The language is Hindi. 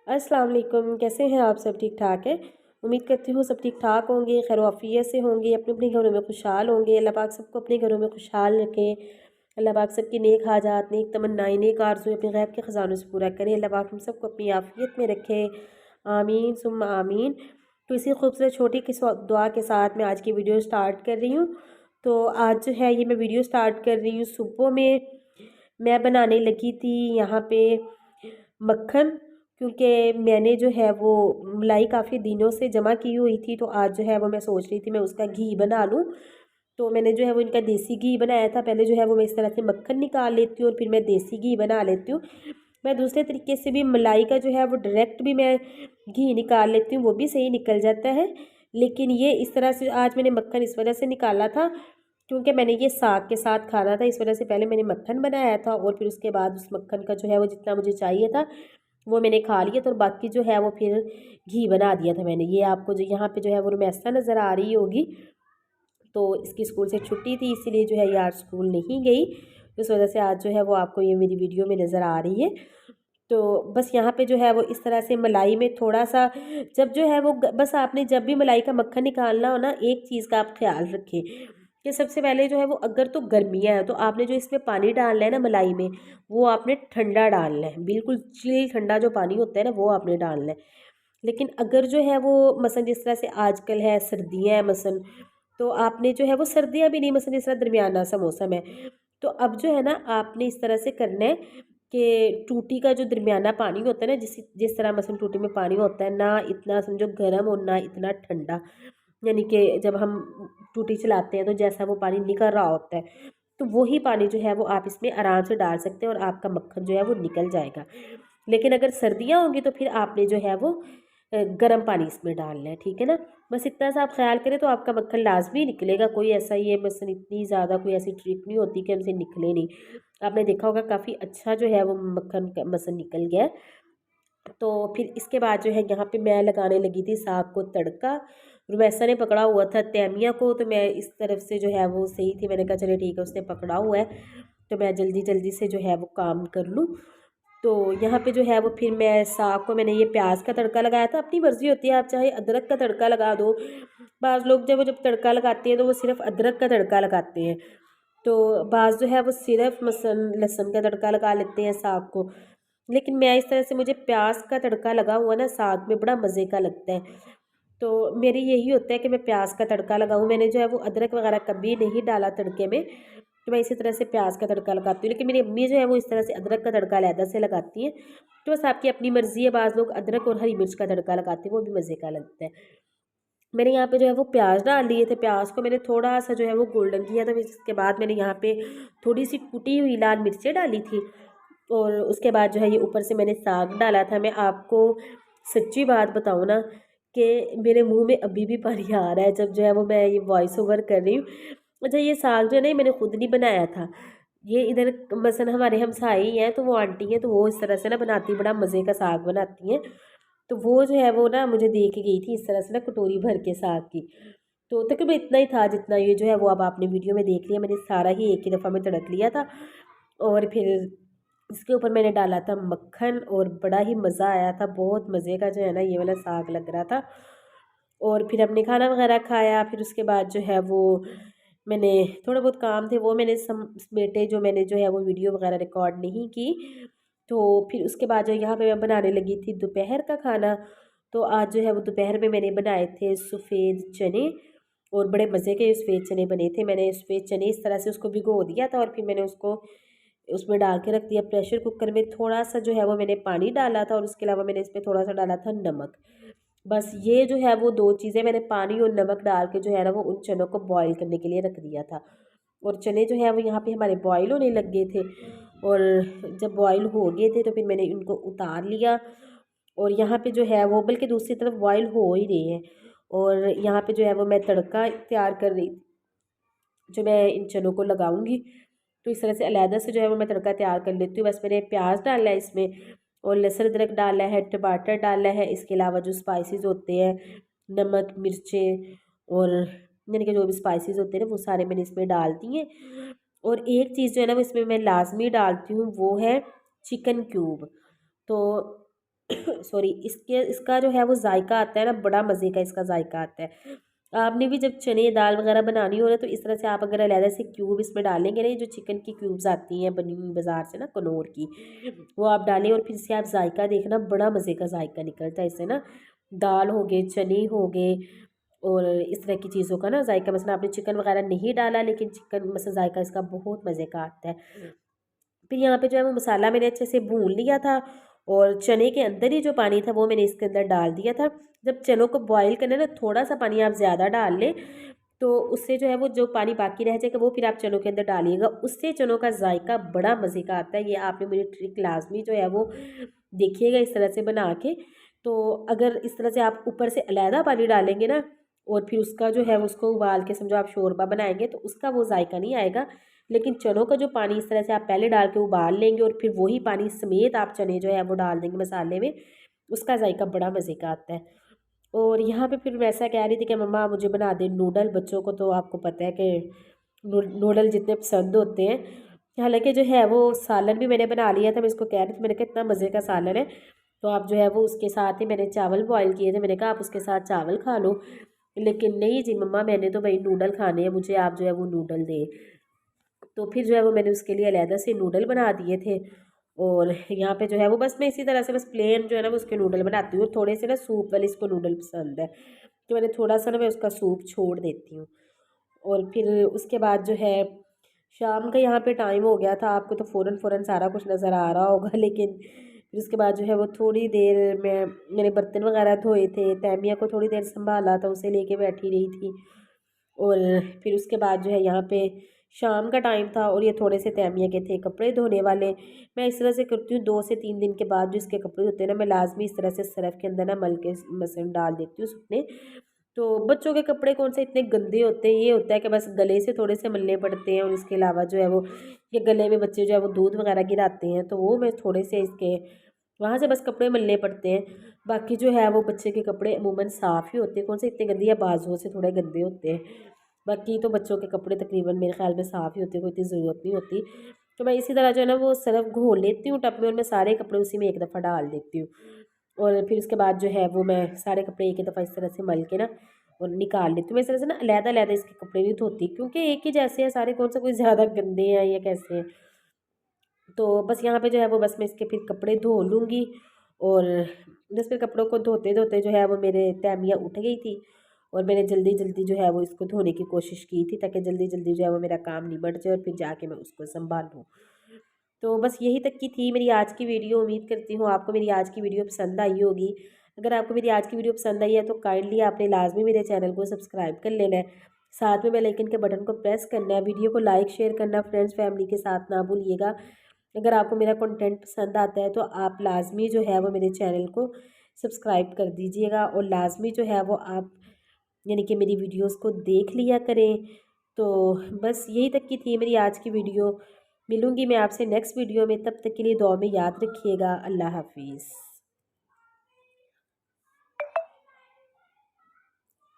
अस्सलाम वालेकुम। कैसे हैं आप? सब ठीक ठाक है? उम्मीद करती हूँ सब ठीक ठाक होंगे, खैर आफियत से होंगे, अपने अपने घरों में खुशहाल होंगे। अल्लाह पाक सबको अपने घरों में खुशहाल रखे। अल्लाह पाक सबकी नेक हाजात, नेक तमन्नाएं, नेक आरज़ू अपने गैब के ख़जानों से पूरा करे। अल्लाह पाक हम सबको अपनी आफियत में रखे। आमीन सुम्मा आमीन। तो इसी खूबसूरत छोटी की दुआ के साथ मैं आज की वीडियो स्टार्ट कर रही हूँ। तो आज जो है ये मैं वीडियो स्टार्ट कर रही हूँ सुबह में। मैं बनाने लगी थी यहाँ पे मक्खन, क्योंकि मैंने जो है वो मलाई काफ़ी दिनों से जमा की हुई थी, तो आज जो है वो मैं सोच रही थी मैं उसका घी बना लूँ। तो मैंने जो है वो इनका देसी घी बनाया था। पहले जो है वो मैं इस तरह से मक्खन निकाल लेती हूँ और फिर मैं देसी घी बना लेती हूँ। मैं दूसरे तरीके से भी मलाई का जो है वो डायरेक्ट भी मैं घी निकाल लेती हूँ, वो भी सही निकल जाता है। लेकिन ये इस तरह से आज मैंने मक्खन इस वजह से निकाला था क्योंकि मैंने ये साग के साथ खाना था, इस वजह से पहले मैंने मक्खन बनाया था और फिर उसके बाद उस मक्खन का जो है वो जितना मुझे चाहिए था वो मैंने खा लिया था और बाकी जो है वो फिर घी बना दिया था मैंने। ये आपको जो यहाँ पे जो है वो रुमैसा नज़र आ रही होगी, तो इसकी स्कूल से छुट्टी थी इसीलिए जो है ये आज स्कूल नहीं गई। इस वजह से आज जो है वो आपको ये मेरी वीडियो में नज़र आ रही है। तो बस यहाँ पे जो है वो इस तरह से मलाई में थोड़ा-सा जब जो है वो बस आपने जब भी मलाई का मक्खन निकालना हो ना, एक चीज़ का आप ख़्याल रखें कि सबसे पहले जो है वो अगर तो गर्मियाँ हैं तो आपने जो इसमें पानी डालना है ना मलाई में, वो आपने ठंडा डालना है, बिल्कुल चिल ठंडा जो पानी होता है ना वो आपने डालना है। लेकिन अगर जो है वो मसलन जिस तरह से आजकल है सर्दियाँ हैं मसलन, तो आपने जो है वो सर्दियाँ भी नहीं मसलन जिस तरह दरमियाना सा मौसम है, तो अब जो है ना आपने इस तरह से करना है कि टूटी का जो दरमियाना पानी होता है ना, जिस जिस तरह मसलन टूटी में पानी होता है ना इतना समझो गर्म और ना इतना ठंडा, यानी कि जब हम टूटी चलाते हैं तो जैसा वो पानी निकल रहा होता है, तो वही पानी जो है वो आप इसमें आराम से डाल सकते हैं और आपका मक्खन जो है वो निकल जाएगा। लेकिन अगर सर्दियाँ होंगी तो फिर आपने जो है वो गर्म पानी इसमें डालना है, ठीक है ना। बस इतना सा आप ख्याल करें तो आपका मक्खन लाजमी निकलेगा। कोई ऐसा ये मसलन इतनी ज़्यादा कोई ऐसी ट्रिक नहीं होती कि हमसे निकले नहीं। आपने देखा होगा काफ़ी अच्छा जो है वो मक्खन मसलन निकल गया है। तो फिर इसके बाद जो है यहाँ पे मैं लगाने लगी थी साग को तड़का। रुमैसा ने पकड़ा हुआ था तैमिया को, तो मैं इस तरफ से जो है वो सही थी, मैंने कहा चलिए ठीक है उसने पकड़ा हुआ है तो मैं जल्दी जल्दी से जो है वो काम कर लूँ। तो यहाँ पे जो है वो फिर मैं साग को मैंने ये प्याज का तड़का लगाया था। अपनी मर्ज़ी होती है, आप चाहे अदरक का तड़का लगा दो। बाज़ लोग जब तड़का लगाते हैं तो वो सिर्फ़ अदरक का तड़का लगाते हैं, तो बाज़ जो है वो सिर्फ़ मसलन लहसुन का तड़का लगा लेते हैं साग को। लेकिन मैं इस तरह से मुझे प्याज का तड़का लगा हुआ ना साग में बड़ा मज़े का लगता है। तो मेरी यही होता है कि मैं प्याज का तड़का लगाऊँ। मैंने जो है वो अदरक वगैरह कभी नहीं डाला तड़के में, तो मैं इसी तरह से प्याज का तड़का लगाती हूँ। लेकिन मेरी अम्मी जो है वो इस तरह से अदरक का तड़का अलहदा से लगाती हैं। तो बस आपकी अपनी मर्ज़ी है, बाज़ लोग अदरक और हरी मिर्च का तड़का लगाते हैं, वो भी मज़े का लगता है। मैंने यहाँ पे जो है वो प्याज डाल दिए थे, प्याज को मैंने थोड़ा सा जो है वो गोल्डन किया था। फिर इसके बाद मैंने यहाँ पे थोड़ी सी कुटी हुई लाल मिर्चें डाली थी और उसके बाद जो है ये ऊपर से मैंने साग डाला था। मैं आपको सच्ची बात बताऊँ ना कि मेरे मुंह में अभी भी पानी आ रहा है जब जो है वो मैं ये वॉइस ओवर कर रही हूँ। अच्छा, ये साग जो है ना ये मैंने खुद नहीं बनाया था, ये इधर मसलन हमारे हमसाए ही हैं, तो वो आंटी हैं तो वो इस तरह से ना बनाती, बड़ा मज़े का साग बनाती हैं। तो वो जो है वो ना मुझे दे के गई थी इस तरह से ना कटोरी भर के साग की। तो तकरीबन इतना ही था जितना ये जो है वो अब आपने वीडियो में देख लिया। मैंने सारा ही एक ही दफ़ा में तड़क लिया था और फिर इसके ऊपर मैंने डाला था मक्खन और बड़ा ही मज़ा आया था। बहुत मज़े का जो है ना ये वाला साग लग रहा था। और फिर हमने खाना वगैरह खाया। फिर उसके बाद जो है वो मैंने थोड़े बहुत काम थे वो मैंने समेटे, जो मैंने जो है वो वीडियो वगैरह रिकॉर्ड नहीं की। तो फिर उसके बाद जो यहाँ पे मैं बनाने लगी थी दोपहर का खाना। तो आज जो है वो दोपहर में मैंने बनाए थे सफ़ेद चने और बड़े मज़े के सफ़ेद चने बने थे। मैंने सफ़ेद चने इस तरह से उसको भिगो दिया था और फिर मैंने उसको उसमें डाल के रख दिया प्रेशर कुकर में। थोड़ा सा जो है वो मैंने पानी डाला था और उसके अलावा मैंने इसमें थोड़ा सा डाला था नमक। बस ये जो है वो 2 चीज़ें मैंने पानी और नमक डाल के जो है ना वो उन चनों को बॉयल करने के लिए रख दिया था। और चने जो है वो यहाँ पे हमारे बॉयल होने लग गए थे और जब बॉयल हो गए थे तो फिर मैंने इनको उतार लिया और यहाँ पे जो है वो बल्कि दूसरी तरफ बॉयल हो ही रहे हैं और यहाँ पे जो है वो मैं तड़का तैयार कर रही जो मैं इन चनों को लगाऊंगी। तो इस तरह से अलहदा से जो है वो मैं तड़का तैयार कर लेती हूँ। बस मैंने प्याज डाला है इसमें और लहसुन अदरक डाला है, टमाटर डाला है, इसके अलावा जो स्पाइसेस होते हैं नमक मिर्चें और यानी कि जो भी स्पाइसेस होते हैं ना वो सारे मैंने इसमें डाल दिए। और एक चीज़ जो है ना वो इसमें मैं लाजमी डालती हूँ वो है चिकन क्यूब। तो सॉरी, इसके इसका जो है वो जायका आता है ना, बड़ा मज़े का इसका जायका आता है। आपने भी जब चने दाल वगैरह बनानी हो ना, तो इस तरह से आप अगर अलहदा से क्यूब इसमें डालेंगे ना, ये जो चिकन की क्यूब्स आती हैं बनी हुई बाज़ार से ना, कनौर की, वो आप डालें और फिर से आप जायका देखना, बड़ा मज़े का जायका निकलता है इससे ना। दाल हो गए, चने हो गए और इस तरह की चीज़ों का ना जायका, मसलन आपने चिकन वगैरह नहीं डाला लेकिन चिकन मसलन जायका इसका बहुत मज़े का आता है। फिर यहाँ पे जो है वो मसाला मैंने अच्छे से भून लिया था और चने के अंदर ही जो पानी था वो मैंने इसके अंदर डाल दिया था। जब चनों को बॉईल करना है ना, थोड़ा सा पानी आप ज़्यादा डाल लें, तो उससे जो है वो जो पानी बाकी रह जाएगा वो फिर आप चनों के अंदर डालिएगा, उससे चनों का जायका बड़ा मज़े का आता है। ये आपने मेरी ट्रिक लाजमी जो है वो देखिएगा इस तरह से बना के। तो अगर इस तरह से आप ऊपर से अलहदा पानी डालेंगे ना और फिर उसका जो है उसको उबाल के समझो आप शोरबा बनाएंगे, तो उसका वो जायका नहीं आएगा। लेकिन चनों का जो पानी इस तरह से आप पहले डाल के उबाल लेंगे और फिर वही पानी समेत आप चने जो है वो डाल देंगे मसाले में, उसका जायका बड़ा मज़े का आता है। और यहाँ पे फिर मैं ऐसा कह रही थी कि मम्मा मुझे बना दे नूडल, बच्चों को तो आपको पता है कि नूडल जितने पसंद होते हैं। हालांकि जो है वो सालन भी मैंने बना लिया था, मैं इसको कह रही थी, मैंने कहा इतना मज़े का सालन है, तो आप जो है वो उसके साथ ही मैंने चावल बॉयल किए थे, मैंने कहा आप उसके साथ चावल खा लो। लेकिन नहीं जी मम्मा, मैंने तो भाई नूडल खाने हैं, मुझे आप जो है वो नूडल दें। तो फिर जो है वो मैंने उसके लिए अलहदा से नूडल बना दिए थे। और यहाँ पे जो है वो बस मैं इसी तरह से बस प्लेन जो है ना वो उसके नूडल बनाती हूँ, थोड़े से ना सूप वाले इसको नूडल पसंद है, तो मैंने थोड़ा सा ना मैं उसका सूप छोड़ देती हूँ। और फिर उसके बाद जो है शाम का यहाँ पे टाइम हो गया था, आपको तो फ़ौरन फ़ौरन सारा कुछ नज़र आ रहा होगा लेकिन फिर उसके बाद जो है वो थोड़ी देर में मैंने बर्तन वगैरह धोए थे, तैमिया को थोड़ी देर संभाला था, उसे लेके बैठी रही थी। और फिर उसके बाद जो है यहाँ पे शाम का टाइम था और ये थोड़े से तैमिया के थे कपड़े धोने वाले। मैं इस तरह से करती हूँ, 2 से 3 दिन के बाद जो इसके कपड़े होते हैं ना, मैं लाजमी इस तरह से सर्फ़ के अंदर ना मल के मसलन डाल देती हूँ सूखने। तो बच्चों के कपड़े कौन से इतने गंदे होते हैं, ये होता है कि बस गले से थोड़े से मलने पड़ते हैं और इसके अलावा जो है वो ये गले में बच्चे जो है वो दूध वगैरह गिराते हैं, तो वो मैं थोड़े से इसके वहाँ से बस कपड़े मलने पड़ते हैं। बाकी जो है वो बच्चे के कपड़े अमूमन साफ़ ही होते हैं, कौन से इतने गंदे या बाजुओं से थोड़े गंदे होते हैं। बाकी तो बच्चों के कपड़े तकरीबन मेरे ख़्याल में साफ़ ही होते हैं, कोई इतनी ज़रूरत नहीं होती। तो मैं इसी तरह जो है ना वो सर्फ़ घोल लेती हूँ टब में और मैं सारे कपड़े उसी में एक दफ़ा डाल देती हूँ। और फिर उसके बाद जो है वो मैं सारे कपड़े एक ही दफ़ा इस तरह से मल के ना और निकाल लेती हूँ। मैं इस तरह से ना अलहदा-अलहदा इसके कपड़े नहीं धोती, क्योंकि एक ही जैसे हैं सारे, कौन सा कोई ज़्यादा गंदे हैं या कैसे हैं। तो बस यहाँ पे जो है वो बस मैं इसके फिर कपड़े धो लूँगी। और बस फिर कपड़ों को धोते-धोते जो है वो मेरे तैमिया उठ गई थी और मैंने जल्दी-जल्दी जो है वो इसको धोने की कोशिश की थी, ताकि जल्दी-जल्दी जो है वो मेरा काम निबट जाए और फिर जाके मैं उसको सँभालूँ। तो बस यही तक की थी मेरी आज की वीडियो। उम्मीद करती हूँ आपको मेरी आज की वीडियो पसंद आई होगी। अगर आपको मेरी आज की वीडियो पसंद आई है तो काइंडली आपने लाज़मी मेरे चैनल को सब्सक्राइब कर लेना है। साथ में बेल आइकन के बटन को प्रेस करना है। वीडियो को लाइक शेयर करना फ्रेंड्स फैमिली के साथ ना भूलिएगा। अगर आपको मेरा कंटेंट पसंद आता है तो आप लाज़मी जो है वो मेरे चैनल को सब्सक्राइब कर दीजिएगा और लाज़मी जो है वो आप यानी कि मेरी वीडियोस को देख लिया करें। तो बस यही तक की थी मेरी आज की वीडियो। मिलूँगी मैं आपसे नेक्स्ट वीडियो में, तब तक के लिए दुआ में याद रखिएगा। अल्लाह हाफ़िज़।